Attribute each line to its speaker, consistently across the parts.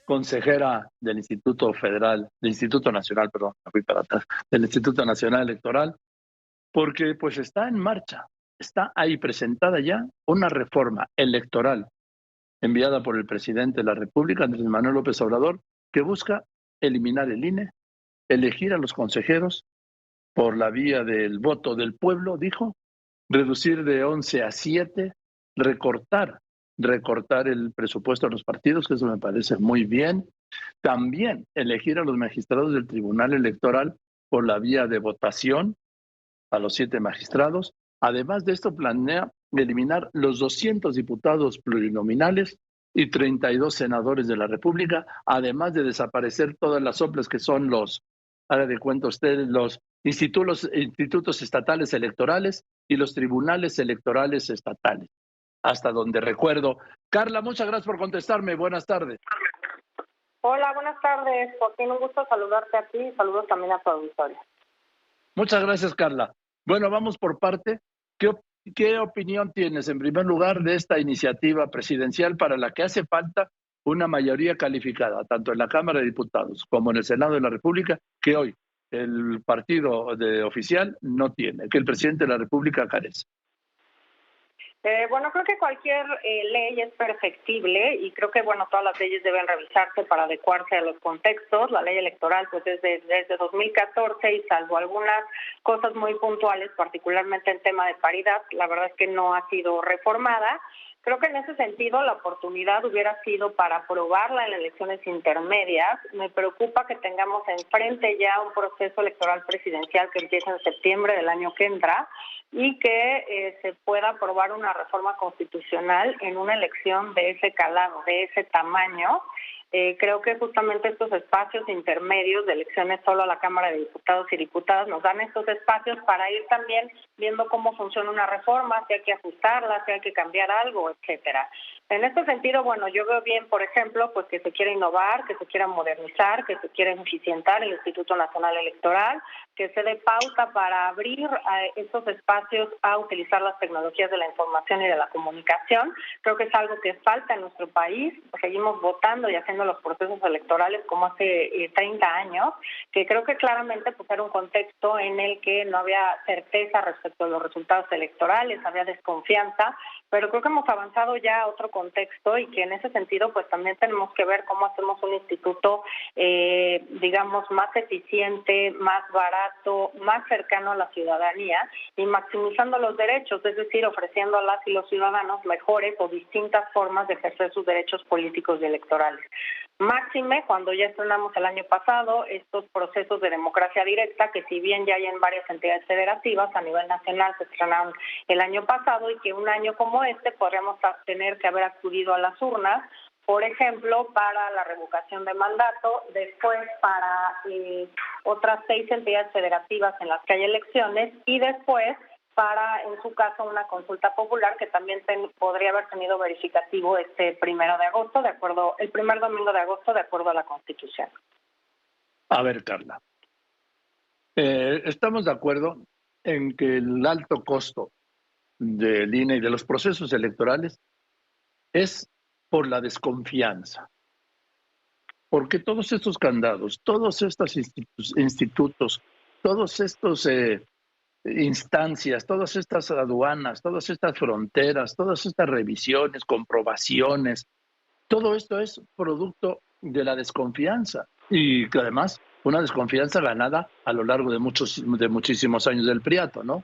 Speaker 1: consejera del Instituto Nacional, perdón, me fui para atrás, del Instituto Nacional Electoral, porque pues está en marcha, está ahí presentada ya una reforma electoral enviada por el presidente de la República, Andrés Manuel López Obrador, que busca eliminar el INE, elegir a los consejeros por la vía del voto del pueblo, dijo, reducir de 11 a 7, recortar el presupuesto de los partidos, que eso me parece muy bien. También elegir a los magistrados del Tribunal Electoral por la vía de votación, a los 7 magistrados. Además de esto, planea eliminar los 200 diputados plurinominales y 32 senadores de la República, además de desaparecer todas las soplas que son ahora de cuenta ustedes, los institutos estatales electorales y los tribunales electorales estatales, hasta donde recuerdo. Carla, muchas gracias por contestarme. Buenas tardes.
Speaker 2: Hola, buenas tardes. Joaquín, un gusto saludarte a ti y saludos también a tu auditorio.
Speaker 1: Muchas gracias, Carla. Bueno, vamos por parte. ¿Qué opinión tienes, en primer lugar, de esta iniciativa presidencial para la que hace falta una mayoría calificada, tanto en la Cámara de Diputados como en el Senado de la República, que hoy el partido oficial no tiene, que el presidente de la República carece?
Speaker 2: Creo que cualquier ley es perfectible y creo que, todas las leyes deben revisarse para adecuarse a los contextos. La ley electoral, pues, desde 2014 y salvo algunas cosas muy puntuales, particularmente en tema de paridad, la verdad es que no ha sido reformada. Creo que en ese sentido la oportunidad hubiera sido para aprobarla en elecciones intermedias. Me preocupa que tengamos enfrente ya un proceso electoral presidencial que empieza en septiembre del año que entra y que se pueda aprobar una reforma constitucional en una elección de ese calado, de ese tamaño. Creo que justamente estos espacios intermedios de elecciones solo a la Cámara de Diputados y Diputadas nos dan estos espacios para ir también viendo cómo funciona una reforma, si hay que ajustarla, si hay que cambiar algo, etcétera. En este sentido, yo veo bien, por ejemplo, pues que se quiera innovar, que se quiera modernizar, que se quiera eficientar el Instituto Nacional Electoral, que se dé pauta para abrir estos espacios a utilizar las tecnologías de la información y de la comunicación. Creo que es algo que falta en nuestro país. Seguimos votando y haciendo los procesos electorales como hace 30 años, que creo que claramente pues era un contexto en el que no había certeza respecto a los resultados electorales, había desconfianza, pero creo que hemos avanzado ya a otro contexto y que en ese sentido pues también tenemos que ver cómo hacemos un instituto más eficiente, más barato, más cercano a la ciudadanía y maximizando los derechos, es decir, ofreciendo a las y los ciudadanos mejores o distintas formas de ejercer sus derechos políticos y electorales. Máxime, cuando ya estrenamos el año pasado estos procesos de democracia directa, que si bien ya hay en varias entidades federativas, a nivel nacional se estrenaron el año pasado y que un año como este podríamos tener que haber acudido a las urnas, por ejemplo, para la revocación de mandato, después para otras 6 entidades federativas en las que hay elecciones y después para, en su caso, una consulta popular que también podría haber tenido verificativo este 1 de agosto, el primer domingo de agosto, de acuerdo a la Constitución.
Speaker 1: A ver, Carla, estamos de acuerdo en que el alto costo del INE y de los procesos electorales es por la desconfianza, porque todos estos candados, todos estos institutos, todos estos instancias, todas estas aduanas, todas estas fronteras, todas estas revisiones, comprobaciones, todo esto es producto de la desconfianza y que además una desconfianza ganada a lo largo de muchísimos años del Priato, ¿no?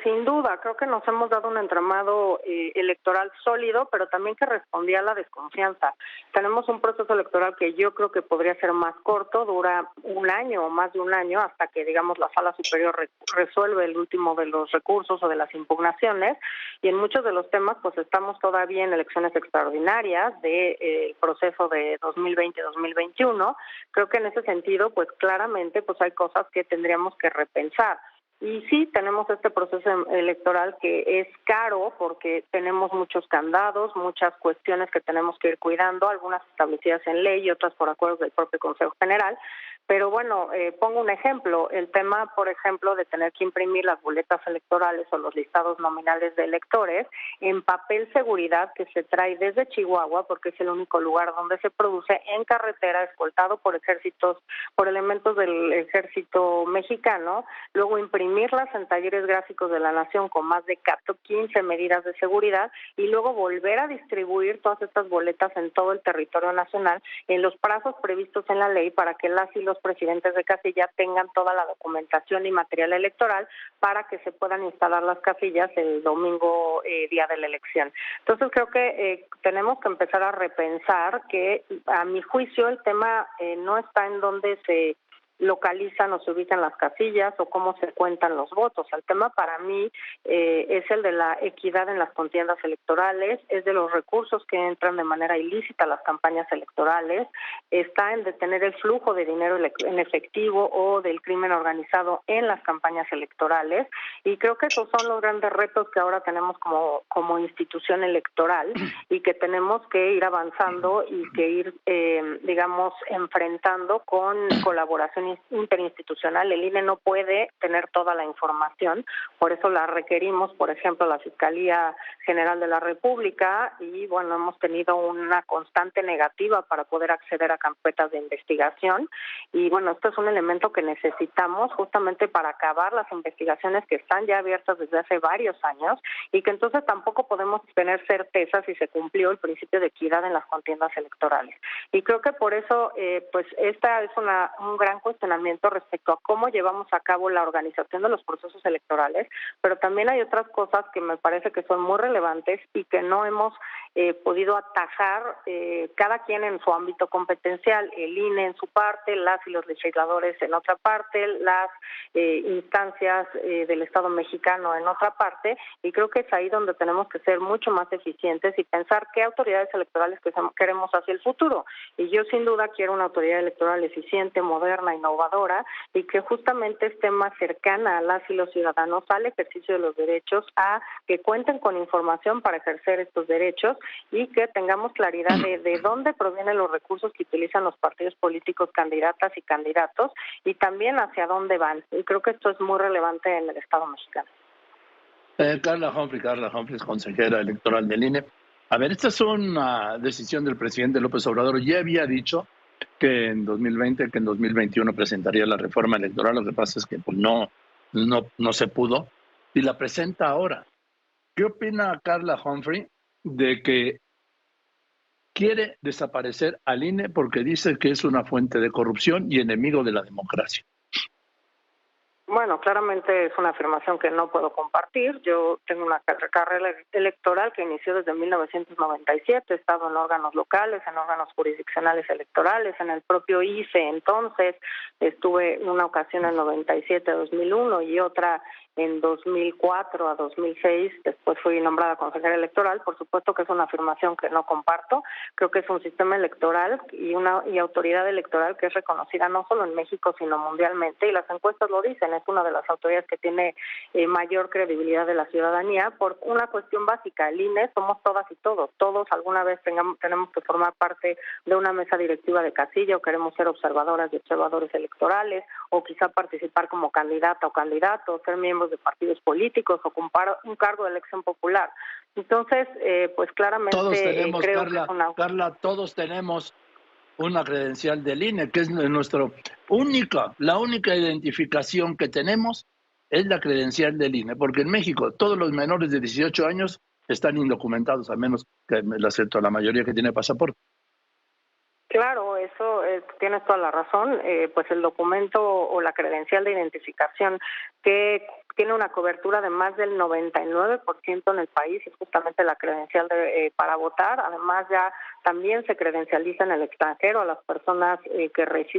Speaker 2: Sin duda, creo que nos hemos dado un entramado electoral sólido, pero también que respondía a la desconfianza. Tenemos un proceso electoral que yo creo que podría ser más corto, dura un año o más de un año hasta que, la Sala Superior resuelve el último de los recursos o de las impugnaciones, y en muchos de los temas pues estamos todavía en elecciones extraordinarias del proceso de 2020-2021. Creo que en ese sentido pues claramente pues hay cosas que tendríamos que repensar. Y sí, tenemos este proceso electoral que es caro porque tenemos muchos candados, muchas cuestiones que tenemos que ir cuidando, algunas establecidas en ley y otras por acuerdos del propio Consejo General, Pero bueno, pongo un ejemplo, el tema, por ejemplo, de tener que imprimir las boletas electorales o los listados nominales de electores en papel seguridad que se trae desde Chihuahua, porque es el único lugar donde se produce en carretera, escoltado por elementos del ejército mexicano, luego imprimirlas en talleres gráficos de la Nación con más de 15 medidas de seguridad y luego volver a distribuir todas estas boletas en todo el territorio nacional en los plazos previstos en la ley para que las y los presidentes de casilla tengan toda la documentación y material electoral para que se puedan instalar las casillas el domingo, día de la elección. Entonces creo que tenemos que empezar a repensar que, a mi juicio, el tema no está en dónde se localizan o se ubican las casillas o cómo se cuentan los votos. El tema para mí es el de la equidad en las contiendas electorales, es de los recursos que entran de manera ilícita a las campañas electorales, está en detener el flujo de dinero en efectivo o del crimen organizado en las campañas electorales, y creo que esos son los grandes retos que ahora tenemos como institución electoral y que tenemos que ir avanzando y que ir, enfrentando con colaboración interinstitucional. El INE no puede tener toda la información, por eso la requerimos, por ejemplo, la Fiscalía General de la República, y bueno, hemos tenido una constante negativa para poder acceder a carpetas de investigación, y bueno, esto es un elemento que necesitamos justamente para acabar las investigaciones que están ya abiertas desde hace varios años, y que entonces tampoco podemos tener certeza si se cumplió el principio de equidad en las contiendas electorales. Y creo que por eso, pues esta es un gran cuestionamiento respecto a cómo llevamos a cabo la organización de los procesos electorales, pero también hay otras cosas que me parece que son muy relevantes y que no hemos podido atajar, cada quien en su ámbito competencial, el INE en su parte, las y los legisladores en otra parte, las instancias del Estado mexicano en otra parte, y creo que es ahí donde tenemos que ser mucho más eficientes y pensar qué autoridades electorales queremos hacia el futuro. Y yo sin duda quiero una autoridad electoral eficiente, moderna, innovadora, y que justamente esté más cercana a las y los ciudadanos al ejercicio de los derechos, a que cuenten con información para ejercer estos derechos y que tengamos claridad de dónde provienen los recursos que utilizan los partidos políticos, candidatas y candidatos, y también hacia dónde van. Y creo que esto es muy relevante en el Estado mexicano.
Speaker 1: Carla Humphrey es consejera electoral del INE. A ver, esta es una decisión del presidente López Obrador. Ya había dicho que en 2020, que en 2021 presentaría la reforma electoral. Lo que pasa es que pues, no se pudo y la presenta ahora. ¿Qué opina Carla Humphrey de que quiere desaparecer al INE porque dice que es una fuente de corrupción y enemigo de la democracia?
Speaker 2: Bueno, claramente es una afirmación que no puedo compartir. Yo tengo una carrera electoral que inició desde 1997. He estado en órganos locales, en órganos jurisdiccionales electorales, en el propio IFE. Entonces, estuve una ocasión en 97 a 2001 y otra en 2004 a 2006, después fui nombrada consejera electoral. Por supuesto que es una afirmación que no comparto. Creo que es un sistema electoral y autoridad electoral que es reconocida no solo en México, sino mundialmente, y las encuestas lo dicen, es una de las autoridades que tiene mayor credibilidad de la ciudadanía por una cuestión básica. El INE somos todas y todos alguna vez tenemos que formar parte de una mesa directiva de casilla, o queremos ser observadoras y observadores electorales, o quizá participar como candidata o candidato, ser miembros de partidos políticos, ocupar un cargo de elección popular. Entonces, pues claramente
Speaker 1: todos tenemos,
Speaker 2: creo
Speaker 1: Carla,
Speaker 2: que es
Speaker 1: Carla, todos tenemos una credencial del INE, que es la única identificación que tenemos es la credencial del INE, porque en México todos los menores de 18 años están indocumentados, a menos que la mayoría que tiene pasaporte.
Speaker 2: Claro, eso tienes toda la razón. Pues el documento o la credencial de identificación que tiene una cobertura de más del 99% en el país, es justamente la credencial para votar. Además, ya también se credencializa en el extranjero a las personas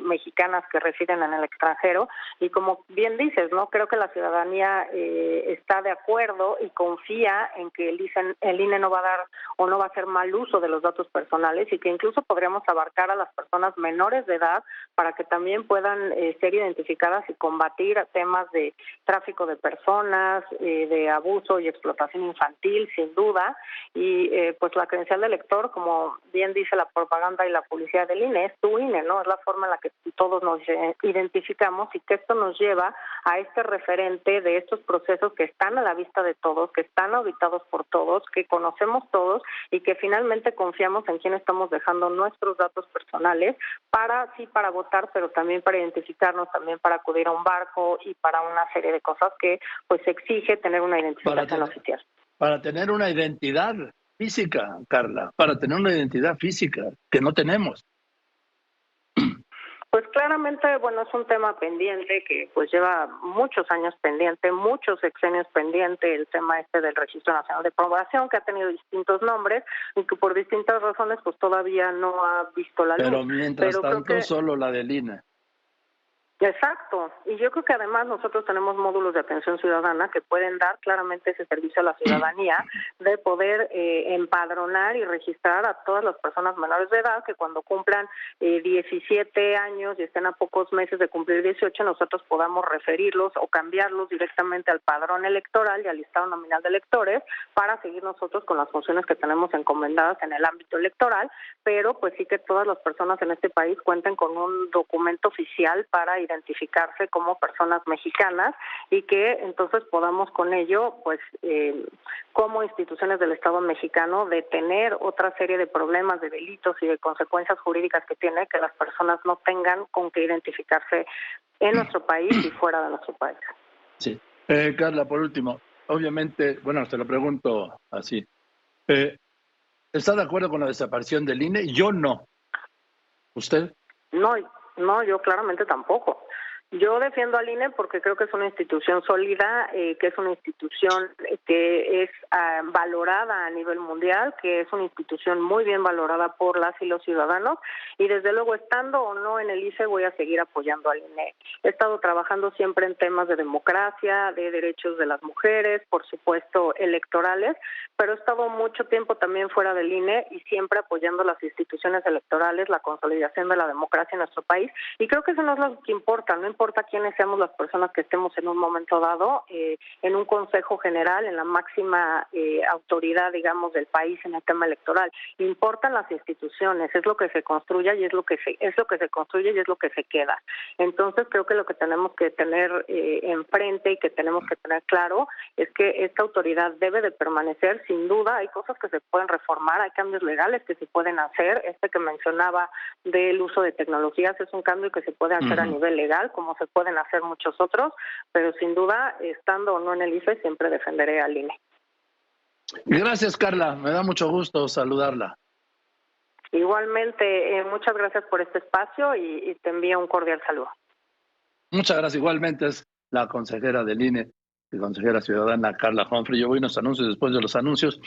Speaker 2: mexicanas que residen en el extranjero. Y como bien dices, no creo que la ciudadanía está de acuerdo y confía en que el INE no va a dar o no va a hacer mal uso de los datos personales, y que incluso podríamos abarcar a las personas menores de edad para que también puedan ser identificadas y combatir temas de tráfico de personas, de abuso y explotación infantil, sin duda, y pues la credencial de elector, como bien dice la propaganda y la publicidad del INE, es tu INE, ¿no? Es la forma en la que todos nos identificamos, y que esto nos lleva a este referente de estos procesos que están a la vista de todos, que están auditados por todos, que conocemos todos y que finalmente confiamos en quién estamos dejando nuestros datos personales para votar, pero también para identificarnos, también para acudir a un barco y para una serie de cosas que pues exige tener una identificación oficial.
Speaker 1: Para tener una identidad física, Carla, para tener una identidad física que no tenemos.
Speaker 2: Pues claramente, bueno, es un tema pendiente que pues lleva muchos años pendiente, muchos sexenios pendiente, el tema del Registro Nacional de Población, que ha tenido distintos nombres y que por distintas razones pues todavía no ha visto la luz.
Speaker 1: Pero mientras tanto, solo la del INE.
Speaker 2: Exacto, y yo creo que además nosotros tenemos módulos de atención ciudadana que pueden dar claramente ese servicio a la ciudadanía de poder empadronar y registrar a todas las personas menores de edad que cuando cumplan 17 años y estén a pocos meses de cumplir 18, nosotros podamos referirlos o cambiarlos directamente al padrón electoral y al listado nominal de electores para seguir nosotros con las funciones que tenemos encomendadas en el ámbito electoral, pero pues sí que todas las personas en este país cuenten con un documento oficial para identificarse como personas mexicanas y que entonces podamos con ello, pues como instituciones del Estado mexicano, detener otra serie de problemas, de delitos y de consecuencias jurídicas que tiene que las personas no tengan con qué identificarse en nuestro país y fuera de nuestro país.
Speaker 1: Sí. Carla, por último, obviamente, bueno, te lo pregunto así. ¿Está de acuerdo con la desaparición del INE? Yo no. ¿Usted?
Speaker 2: No, yo claramente tampoco. Yo defiendo al INE porque creo que es una institución sólida, que es una institución que es valorada a nivel mundial, que es una institución muy bien valorada por las y los ciudadanos, y desde luego, estando o no en el ICE, voy a seguir apoyando al INE. He estado trabajando siempre en temas de democracia, de derechos de las mujeres, por supuesto electorales, pero he estado mucho tiempo también fuera del INE y siempre apoyando las instituciones electorales, la consolidación de la democracia en nuestro país, y creo que eso no es lo que importa, no importa quiénes seamos las personas que estemos en un momento dado, en un consejo general, en la máxima autoridad, digamos, del país en el tema electoral. Importan las instituciones, es lo que se construya y es lo que se construye y es lo que se queda. Entonces creo que lo que tenemos que tener enfrente y que tenemos que tener claro es que esta autoridad debe de permanecer. Sin duda hay cosas que se pueden reformar, hay cambios legales que se pueden hacer. Este que mencionaba del uso de tecnologías es un cambio que se puede hacer a nivel legal, como se pueden hacer muchos otros, pero sin duda, estando o no en el IFE, siempre defenderé al INE.
Speaker 1: Gracias, Carla. Me da mucho gusto saludarla.
Speaker 2: Igualmente, muchas gracias por este espacio y te envío un cordial saludo.
Speaker 1: Muchas gracias. Igualmente es la consejera del INE, la consejera ciudadana Carla Humphrey. Yo voy a unos anuncios, después de los anuncios